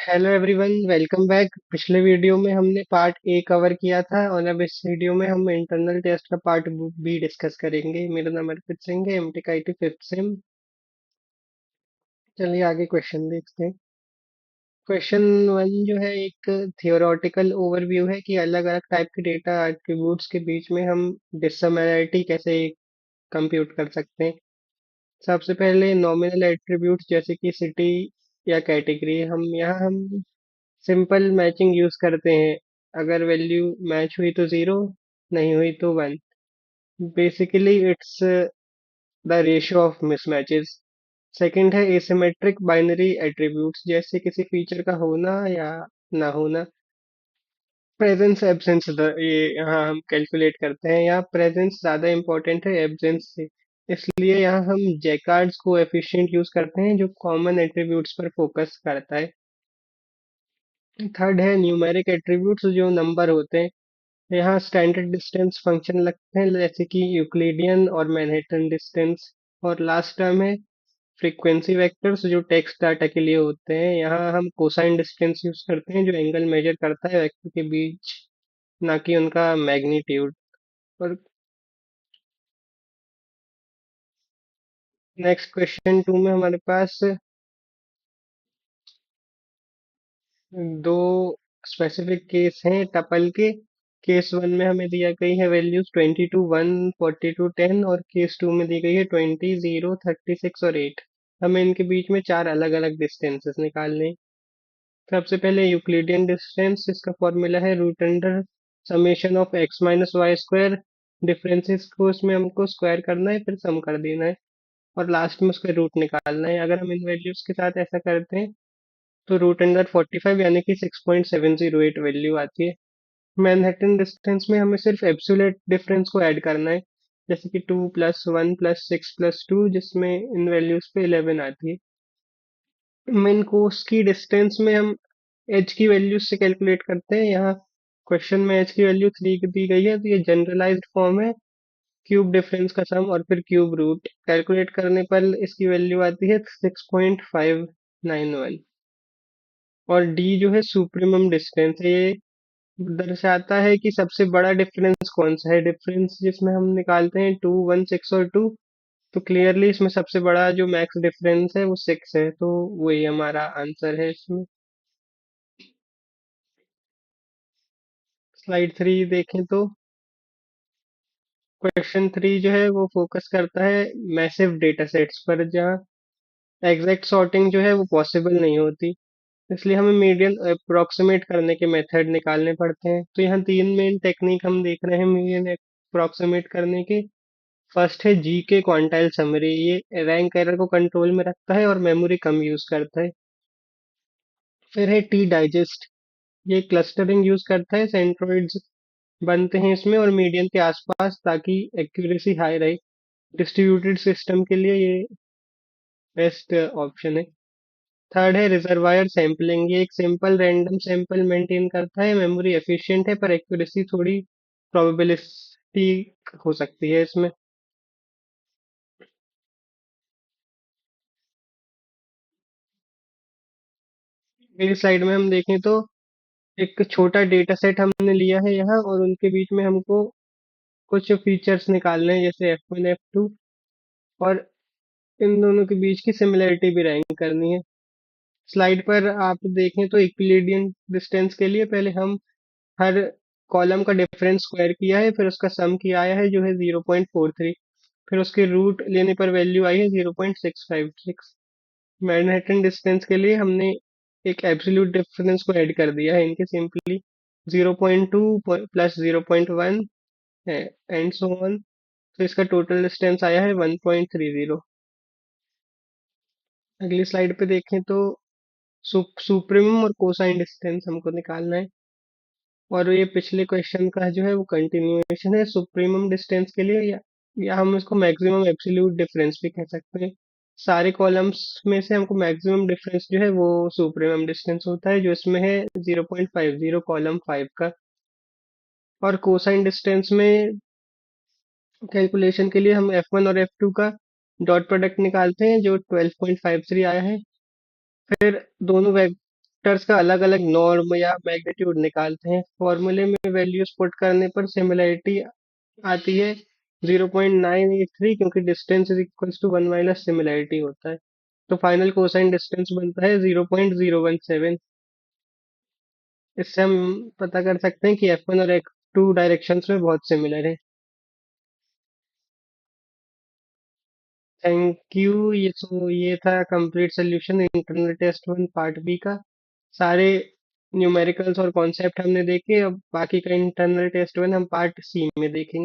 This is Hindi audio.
Hello everyone, welcome back. पिछले वीडियो में हमने पार्ट ए कवर किया था और अब इस वीडियो में हम इंटरनल टेस्ट का पार्ट बी डिस्कस करेंगे। मेरा नाम अर्पित सिंह है, एमटेक आईटी फिफ्थ सेम। चलिए आगे क्वेश्चन देखते हैं। क्वेश्चन वन जो है एक थियोरेटिकल ओवरव्यू है कि अलग अलग टाइप के डेटा एट्रीब्यूट्स के बीच में हम डिससिमिलरिटी कैसे कंप्यूट कर सकते हैं। सबसे पहले नॉमिनल एट्रीब्यूट्स जैसे कि सिटी या कैटेगरी, हम सिंपल मैचिंग यूज करते हैं। अगर वैल्यू मैच हुई तो जीरो, नहीं हुई तो one. Basically it's the ratio of mismatches. Second है एसिमेट्रिक बाइनरी एट्रीब्यूट्स, जैसे किसी फीचर का होना या ना होना। प्रेजेंस एब्सेंस ये यहाँ हम कैलकुलेट करते हैं। यहाँ प्रेजेंस ज्यादा इंपॉर्टेंट है एब्सेंस से, इसलिए यहाँ हम जैकार्ड्स कोएफिशिएंट यूज करते हैं जो कॉमन एट्रीब्यूट्स पर फोकस करता है। थर्ड है न्यूमेरिक एट्रीब्यूट्स जो नंबर होते हैं। यहाँ स्टैंडर्ड डिस्टेंस फंक्शन लगते हैं जैसे कि यूक्लिडियन और मैनहट्टन डिस्टेंस। और लास्ट टर्म है फ्रीक्वेंसी वेक्टर्स जो टेक्स्ट डाटा के लिए होते हैं। यहाँ हम कोसाइन डिस्टेंस यूज करते हैं जो एंगल मेजर करता है वेक्टर के बीच, ना कि उनका मैग्नीट्यूड। और नेक्स्ट क्वेश्चन टू में हमारे पास दो स्पेसिफिक केस हैं टपल के। केस वन में हमें दिया गई है वैल्यूज 22 1 42 10, और केस टू में दी गई है 20 0 36 और 8। हमें इनके बीच में चार अलग अलग डिस्टेंसेस निकालने हैं। सबसे पहले यूक्लिडियन डिस्टेंस, इसका फॉर्मूला है root under summation of X minus Y square. Differences को इसमें हमको स्क्वायर करना है, फिर सम कर देना है और लास्ट में उसका रूट निकालना है। अगर हम इन वैल्यूज के साथ ऐसा करते हैं तो रूट अंडर 45 यानी कि 6.708 वैल्यू आती है। मैनहट्टन डिस्टेंस में हमें सिर्फ एब्सोल्यूट डिफरेंस को ऐड करना है, जैसे कि 2 + 1 + 6 + 2, जिसमें इन वैल्यूज पे 11 आती है। मेन कोर्स की डिस्टेंस में हम एच की वैल्यूज से कैलकुलेट करते हैं। यहाँ क्वेश्चन में एच की वैल्यू 3 दी गई है, तो ये जनरलाइज्ड फॉर्म है क्यूब डिफरेंस का सम और फिर क्यूब रूट। कैलकुलेट करने पर इसकी वैल्यू आती है 6.591। और डी जो है सुप्रीमम डिस्टेंस है, ये दर्शाता है कि सबसे बड़ा डिफरेंस कौन सा है। डिफरेंस जिसमें हम निकालते हैं 2 1 6 और 2, तो क्लियरली इसमें सबसे बड़ा जो मैक्स डिफरेंस है वो 6 है, तो वही हमारा आंसर है इसमें। स्लाइड थ्री देखें तो क्वेश्चन थ्री जो है वो फोकस करता है मैसिव डेटा सेट्स पर, जहाँ एग्जैक्ट सॉर्टिंग जो है वो पॉसिबल नहीं होती। इसलिए हमें मीडियन अप्रोक्सीमेट करने के मेथड निकालने पड़ते हैं। तो यहाँ तीन मेन टेक्निक हम देख रहे हैं मीडियन अप्रोक्सीमेट करने के। फर्स्ट है जी के क्वांटाइल समरी, ये रैंक एरर को कंट्रोल में रखता है और मेमोरी कम यूज करता है। फिर है टी डाइजेस्ट, ये क्लस्टरिंग यूज करता है, सेंट्रोइड्स बनते हैं इसमें और मीडियन के आसपास, ताकि एक्यूरेसी हाई रहे। डिस्ट्रीब्यूटेड सिस्टम के लिए ये बेस्ट ऑप्शन है। थर्ड है रिजर्वायर सैम्पलिंग, ये एक सिंपल रैंडम सैंपल मेंटेन करता है, मेमोरी एफिशिएंट है पर एक्यूरेसी थोड़ी प्रोबेबिलिस्टिक हो सकती है इसमें। मेरी स्लाइड में हम देखें तो एक छोटा डेटा सेट हमने लिया है यहाँ, और उनके बीच में हमको कुछ फीचर्स निकालने हैं जैसे F1 F2, और इन दोनों के बीच की सिमिलरिटी भी रैंक करनी है। स्लाइड पर आप देखें तो इक्विलिडियन डिस्टेंस के लिए पहले हम हर कॉलम का डिफरेंस स्क्वायर किया है, फिर उसका सम किया आया है जो है 0.43। फिर उसके रूट लेने पर वैल्यू आई है 0.656। मैनहट्टन डिस्टेंस के लिए हमने एक एब्सोल्यूट डिफरेंस को ऐड कर दिया है इनके, सिंपली 0.2 प्लस 0.1 है एंड सो ऑन। तो इसका टोटल डिस्टेंस आया है 1.30। अगली स्लाइड पे देखें तो सुप्रीमम और कोसाइन डिस्टेंस हमको निकालना है। और ये पिछले क्वेश्चन का जो है वो कंटिन्यूएशन है। सुप्रीमम डिस्टेंस के लिए या हम इसको मैक्सिमम एब्सोल्यूट डिफरेंस भी कह सकते हैं। सारे कॉलम्स में से हमको मैक्सिमम डिफरेंस जो है वो सुप्रीमम डिस्टेंस होता है, जो इसमें है 0.50 कॉलम 5 का। और कोसाइन डिस्टेंस में कैलकुलेशन के लिए हम F1 और F2 का डॉट प्रोडक्ट निकालते हैं जो 12.53 आया है। फिर दोनों वेक्टर्स का अलग अलग नॉर्म या मैग्नीट्यूड निकालते हैं, फॉर्मूले में वैल्यूज पुट करने पर सिमिलरिटी आती है 0.983, क्योंकि distance is equals to 1 minus similarity होता है। तो फाइनल कोसाइन डिस्टेंस बनता है 0.017। इससे हम पता कर सकते हैं कि F1 और F2 डायरेक्शंस में बहुत सिमिलर है। Thank you. ये था complete solution internal test one part B का। सारे न्यूमेरिकल्स और कॉन्सेप्ट हमने देखे, अब बाकी का इंटरनल टेस्ट वन हम पार्ट सी में देखेंगे।